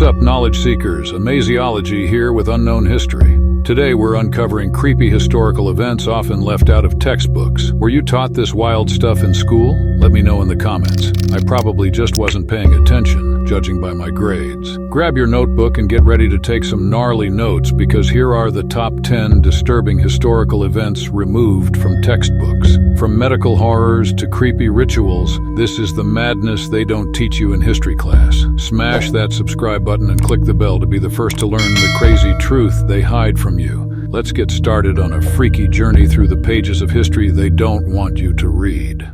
What's up, knowledge seekers? Amaziology here with Unknown History. Today we're uncovering creepy historical events often left out of textbooks. Were you taught this wild stuff in school? Let me know in the comments. I probably just wasn't paying attention, judging by my grades. Grab your notebook and get ready to take some gnarly notes, because here are the top 10 disturbing historical events removed from textbooks. From medical horrors to creepy rituals, this is the madness they don't teach you in history class. Smash that subscribe button and click the bell to be the first to learn the crazy truth they hide from you. Let's get started on a freaky journey through the pages of history they don't want you to read.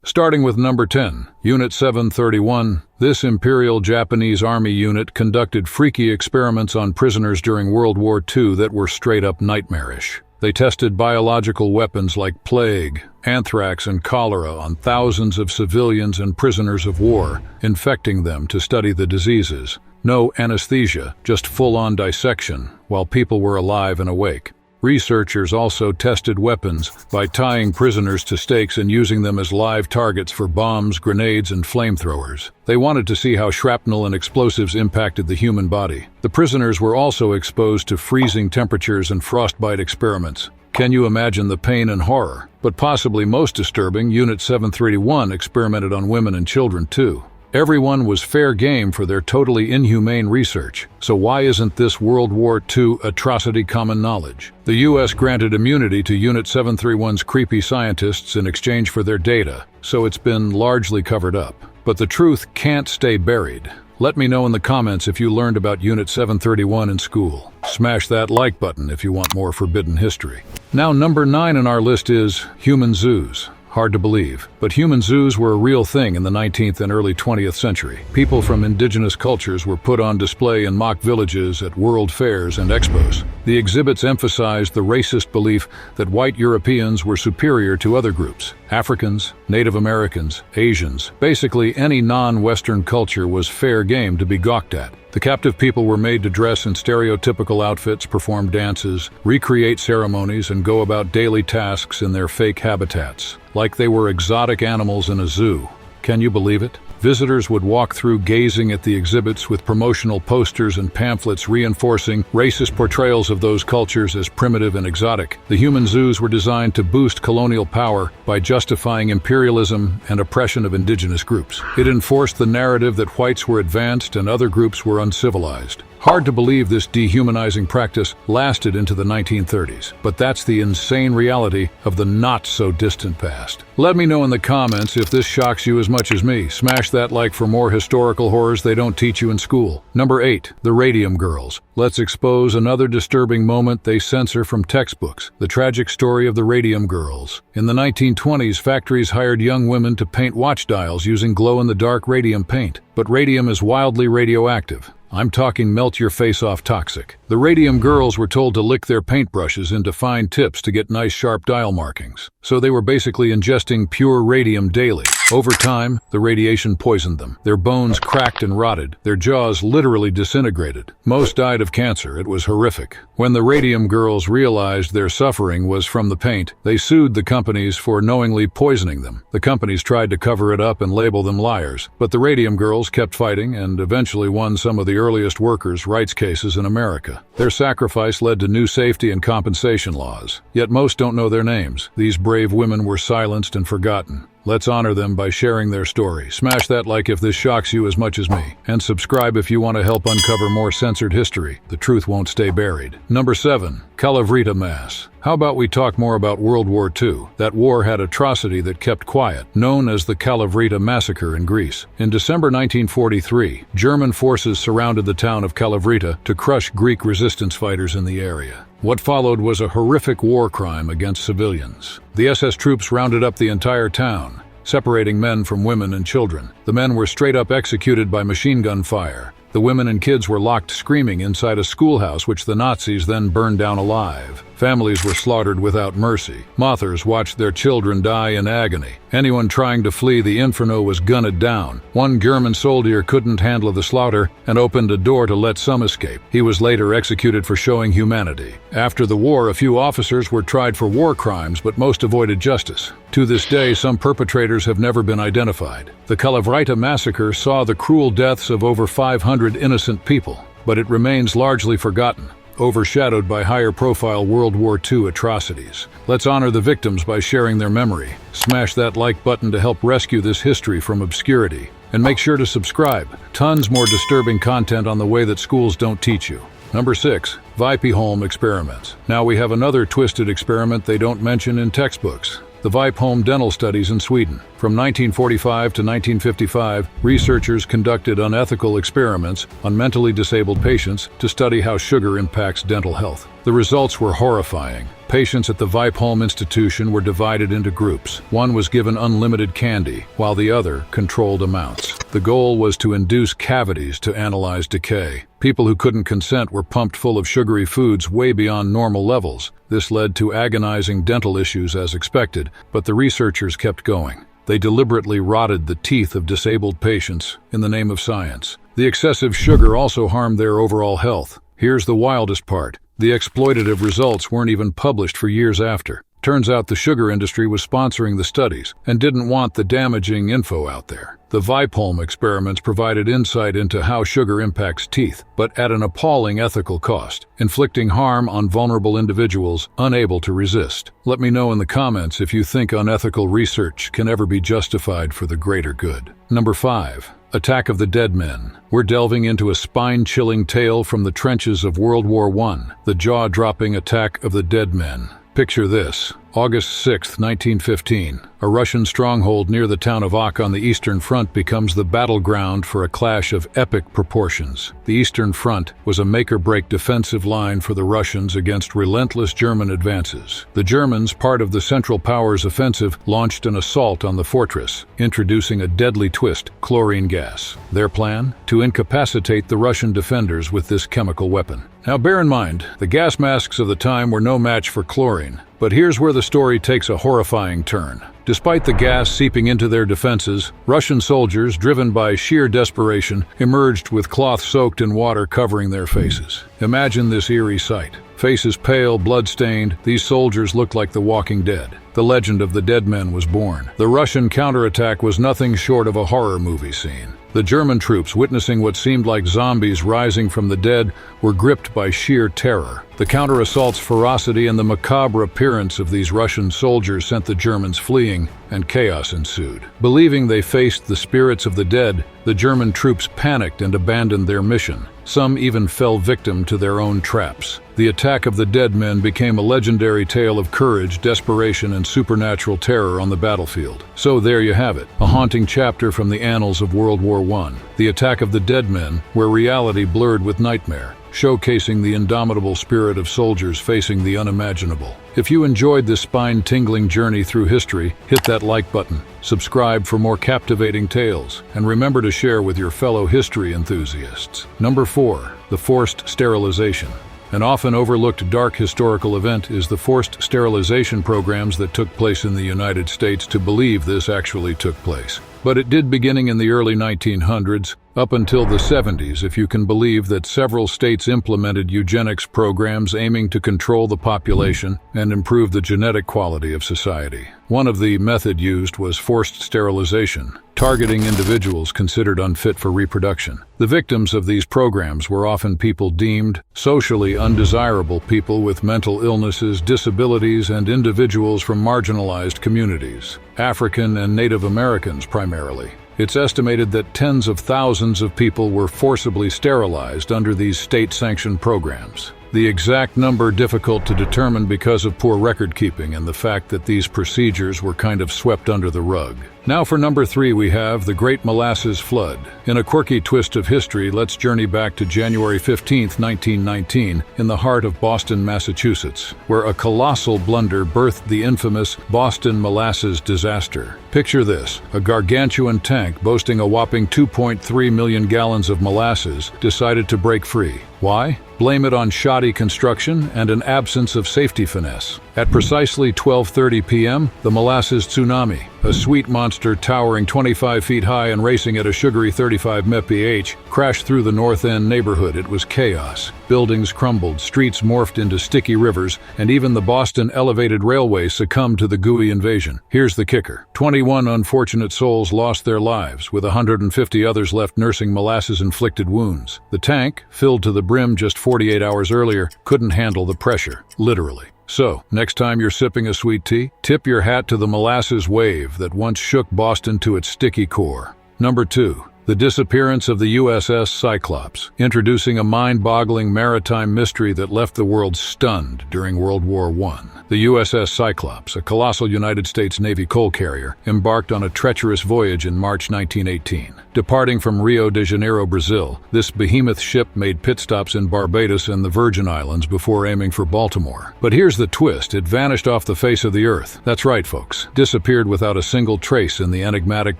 Starting with number 10, Unit 731. This Imperial Japanese Army unit conducted freaky experiments on prisoners during World War II that were straight-up nightmarish. They tested biological weapons like plague, anthrax, and cholera on thousands of civilians and prisoners of war, infecting them to study the diseases. No anesthesia, just full-on dissection, while people were alive and awake. Researchers also tested weapons by tying prisoners to stakes and using them as live targets for bombs, grenades, and flamethrowers. They wanted to see how shrapnel and explosives impacted the human body. The prisoners were also exposed to freezing temperatures and frostbite experiments. Can you imagine the pain and horror? But possibly most disturbing, Unit 731 experimented on women and children too. Everyone was fair game for their totally inhumane research. So why isn't this World War II atrocity common knowledge? The US granted immunity to Unit 731's creepy scientists in exchange for their data, so it's been largely covered up. But the truth can't stay buried. Let me know in the comments if you learned about Unit 731 in school. Smash that like button if you want more forbidden history. Now, number 9 on our list is human zoos. Hard to believe, but human zoos were a real thing in the 19th and early 20th century. People from indigenous cultures were put on display in mock villages at world fairs and expos. The exhibits emphasized the racist belief that white Europeans were superior to other groups. Africans, Native Americans, Asians, basically any non-Western culture was fair game to be gawked at. The captive people were made to dress in stereotypical outfits, perform dances, recreate ceremonies, and go about daily tasks in their fake habitats, like they were exotic animals in a zoo. Can you believe it? Visitors would walk through gazing at the exhibits with promotional posters and pamphlets reinforcing racist portrayals of those cultures as primitive and exotic. The human zoos were designed to boost colonial power by justifying imperialism and oppression of indigenous groups. It enforced the narrative that whites were advanced and other groups were uncivilized. Hard to believe this dehumanizing practice lasted into the 1930s, but that's the insane reality of the not-so-distant past. Let me know in the comments if this shocks you as much as me. Smash that like for more historical horrors they don't teach you in school. Number 8, the Radium Girls. Let's expose another disturbing moment they censor from textbooks, the tragic story of the Radium Girls. In the 1920s, factories hired young women to paint watch dials using glow-in-the-dark radium paint. But radium is wildly radioactive. I'm talking melt-your-face-off toxic. The Radium Girls were told to lick their paintbrushes into fine tips to get nice sharp dial markings. So they were basically ingesting pure radium daily. Over time, the radiation poisoned them. Their bones cracked and rotted. Their jaws literally disintegrated. Most died of cancer. It was horrific. When the Radium Girls realized their suffering was from the paint, they sued the companies for knowingly poisoning them. The companies tried to cover it up and label them liars, but the Radium Girls kept fighting and eventually won some of the earliest workers' rights cases in America. Their sacrifice led to new safety and compensation laws. Yet most don't know their names. These brave women were silenced and forgotten. Let's honor them by sharing their story. Smash that like if this shocks you as much as me. And subscribe if you want to help uncover more censored history. The truth won't stay buried. Number 7, Kalavrita Mass. How about we talk more about World War II? That war had atrocity that kept quiet, known as the Kalavrita Massacre in Greece. In December 1943, German forces surrounded the town of Kalavrita to crush Greek resistance fighters in the area. What followed was a horrific war crime against civilians. The SS troops rounded up the entire town, separating men from women and children. The men were straight up executed by machine gun fire. The women and kids were locked screaming inside a schoolhouse, which the Nazis then burned down alive. Families were slaughtered without mercy. Mothers watched their children die in agony. Anyone trying to flee the inferno was gunned down. One German soldier couldn't handle the slaughter and opened a door to let some escape. He was later executed for showing humanity. After the war, a few officers were tried for war crimes, but most avoided justice. To this day, some perpetrators have never been identified. The Kalavryta massacre saw the cruel deaths of over 500 innocent people, but it remains largely forgotten, overshadowed by higher-profile World War II atrocities. Let's honor the victims by sharing their memory. Smash that like button to help rescue this history from obscurity. And make sure to subscribe. Tons more disturbing content on the way that schools don't teach you. Number 6. Vipeholm experiments. Now we have another twisted experiment they don't mention in textbooks. The Vipeholm dental studies in Sweden. From 1945 to 1955, researchers conducted unethical experiments on mentally disabled patients to study how sugar impacts dental health. The results were horrifying. Patients at the Vipeholm Institution were divided into groups. One was given unlimited candy, while the other controlled amounts. The goal was to induce cavities to analyze decay. People who couldn't consent were pumped full of sugary foods way beyond normal levels. This led to agonizing dental issues as expected, but the researchers kept going. They deliberately rotted the teeth of disabled patients in the name of science. The excessive sugar also harmed their overall health. Here's the wildest part. The exploitative results weren't even published for years after. Turns out the sugar industry was sponsoring the studies and didn't want the damaging info out there. The Vipeholm experiments provided insight into how sugar impacts teeth, but at an appalling ethical cost, inflicting harm on vulnerable individuals unable to resist. Let me know in the comments if you think unethical research can ever be justified for the greater good. Number 5. Attack of the Dead Men. We're delving into a spine-chilling tale from the trenches of World War I, the jaw-dropping Attack of the Dead Men. Picture this. August 6, 1915. A Russian stronghold near the town of Ak on the Eastern Front becomes the battleground for a clash of epic proportions. The Eastern Front was a make-or-break defensive line for the Russians against relentless German advances. The Germans, part of the Central Powers offensive, launched an assault on the fortress, introducing a deadly twist, chlorine gas. Their plan? To incapacitate the Russian defenders with this chemical weapon. Now bear in mind, the gas masks of the time were no match for chlorine. But here's where the story takes a horrifying turn. Despite the gas seeping into their defenses, Russian soldiers, driven by sheer desperation, emerged with cloth soaked in water covering their faces. Imagine this eerie sight. Faces pale, blood-stained, these soldiers looked like the walking dead. The legend of the dead men was born. The Russian counterattack was nothing short of a horror movie scene. The German troops, witnessing what seemed like zombies rising from the dead, were gripped by sheer terror. The counter-assault's ferocity and the macabre appearance of these Russian soldiers sent the Germans fleeing, and chaos ensued. Believing they faced the spirits of the dead, the German troops panicked and abandoned their mission. Some even fell victim to their own traps. The Attack of the Dead Men became a legendary tale of courage, desperation, and supernatural terror on the battlefield. So there you have it, a haunting chapter from the annals of World War I. The Attack of the Dead Men, where reality blurred with nightmare, showcasing the indomitable spirit of soldiers facing the unimaginable. If you enjoyed this spine-tingling journey through history, hit that like button, subscribe for more captivating tales, and remember to share with your fellow history enthusiasts. Number 4. The forced sterilization. An often overlooked dark historical event is the forced sterilization programs that took place in the United States to believe this actually took place. But it did beginning in the early 1900s, up until the 70s, if you can believe that several states implemented eugenics programs aiming to control the population and improve the genetic quality of society. One of the methods used was forced sterilization, targeting individuals considered unfit for reproduction. The victims of these programs were often people deemed socially undesirable, people with mental illnesses, disabilities, and individuals from marginalized communities, African and Native Americans primarily. It's estimated that tens of thousands of people were forcibly sterilized under these state-sanctioned programs. The exact number difficult to determine because of poor record-keeping and the fact that these procedures were kind of swept under the rug. Now for number 3 we have the Great Molasses Flood. In a quirky twist of history, let's journey back to January 15, 1919, in the heart of Boston, Massachusetts, where a colossal blunder birthed the infamous Boston Molasses disaster. Picture this, a gargantuan tank boasting a whopping 2.3 million gallons of molasses decided to break free. Why? blame it on shoddy construction and an absence of safety finesse. At precisely 12:30 p.m., the molasses tsunami, a sweet monster towering 25 feet high and racing at a sugary 35 mph, crashed through the North End neighborhood. It was chaos. Buildings crumbled, streets morphed into sticky rivers, and even the Boston Elevated Railway succumbed to the gooey invasion. Here's the kicker. 21 unfortunate souls lost their lives, with 150 others left nursing molasses-inflicted wounds. The tank, filled to the brim just 48 hours earlier, couldn't handle the pressure, literally. So, next time you're sipping a sweet tea, tip your hat to the molasses wave that once shook Boston to its sticky core. Number 2. The disappearance of the USS Cyclops, introducing a mind-boggling maritime mystery that left the world stunned during World War I. The USS Cyclops, a colossal United States Navy coal carrier, embarked on a treacherous voyage in March 1918. Departing from Rio de Janeiro, Brazil, this behemoth ship made pit stops in Barbados and the Virgin Islands before aiming for Baltimore. But here's the twist: it vanished off the face of the earth. That's right, folks. Disappeared without a single trace in the enigmatic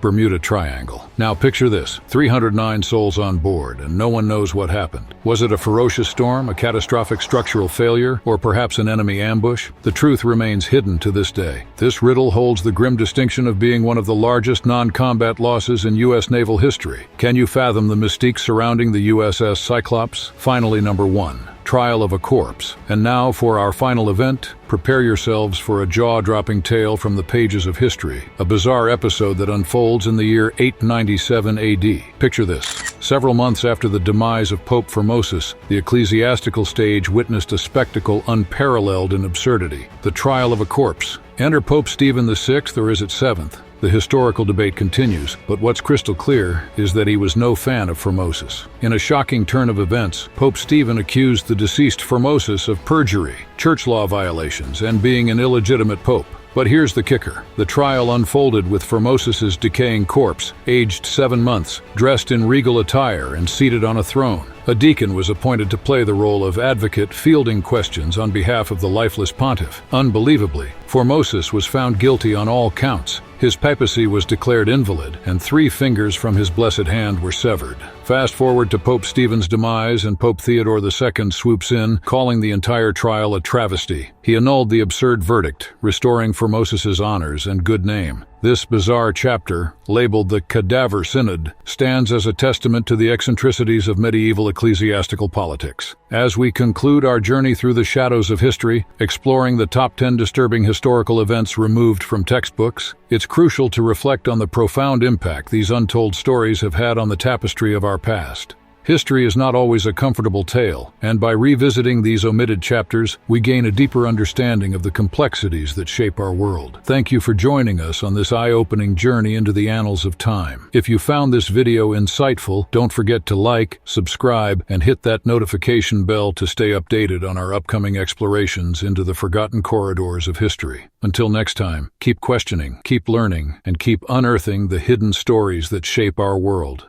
Bermuda Triangle. Now picture this: 309 souls on board, and no one knows what happened. Was it a ferocious storm, a catastrophic structural failure, or perhaps an enemy ambush? The truth remains hidden to this day. This riddle holds the grim distinction of being one of the largest non-combat losses in U.S. naval history. Can you fathom the mystique surrounding the USS Cyclops? Finally, number 1. Trial of a corpse. And now for our final event, prepare yourselves for a jaw-dropping tale from the pages of history, a bizarre episode that unfolds in the year 897 AD. Picture this. Several months after the demise of Pope Formosus, the ecclesiastical stage witnessed a spectacle unparalleled in absurdity: the trial of a corpse. Enter Pope Stephen VI, or is it 7th? The historical debate continues, but what's crystal clear is that he was no fan of Formosus. In a shocking turn of events, Pope Stephen accused the deceased Formosus of perjury, church law violations, and being an illegitimate pope. But here's the kicker. The trial unfolded with Formosus's decaying corpse, aged 7 months, dressed in regal attire and seated on a throne. A deacon was appointed to play the role of advocate, fielding questions on behalf of the lifeless pontiff. Unbelievably, Formosus was found guilty on all counts. His papacy was declared invalid, and 3 fingers from his blessed hand were severed. Fast forward to Pope Stephen's demise, and Pope Theodore II swoops in, calling the entire trial a travesty. He annulled the absurd verdict, restoring Formosus's honors and good name. This bizarre chapter, labeled the Cadaver Synod, stands as a testament to the eccentricities of medieval ecclesiastical politics. As we conclude our journey through the shadows of history, exploring the top 10 disturbing historical events removed from textbooks, it's crucial to reflect on the profound impact these untold stories have had on the tapestry of our past. History is not always a comfortable tale, and by revisiting these omitted chapters, we gain a deeper understanding of the complexities that shape our world. Thank you for joining us on this eye-opening journey into the annals of time. If you found this video insightful, don't forget to like, subscribe, and hit that notification bell to stay updated on our upcoming explorations into the forgotten corridors of history. Until next time, keep questioning, keep learning, and keep unearthing the hidden stories that shape our world.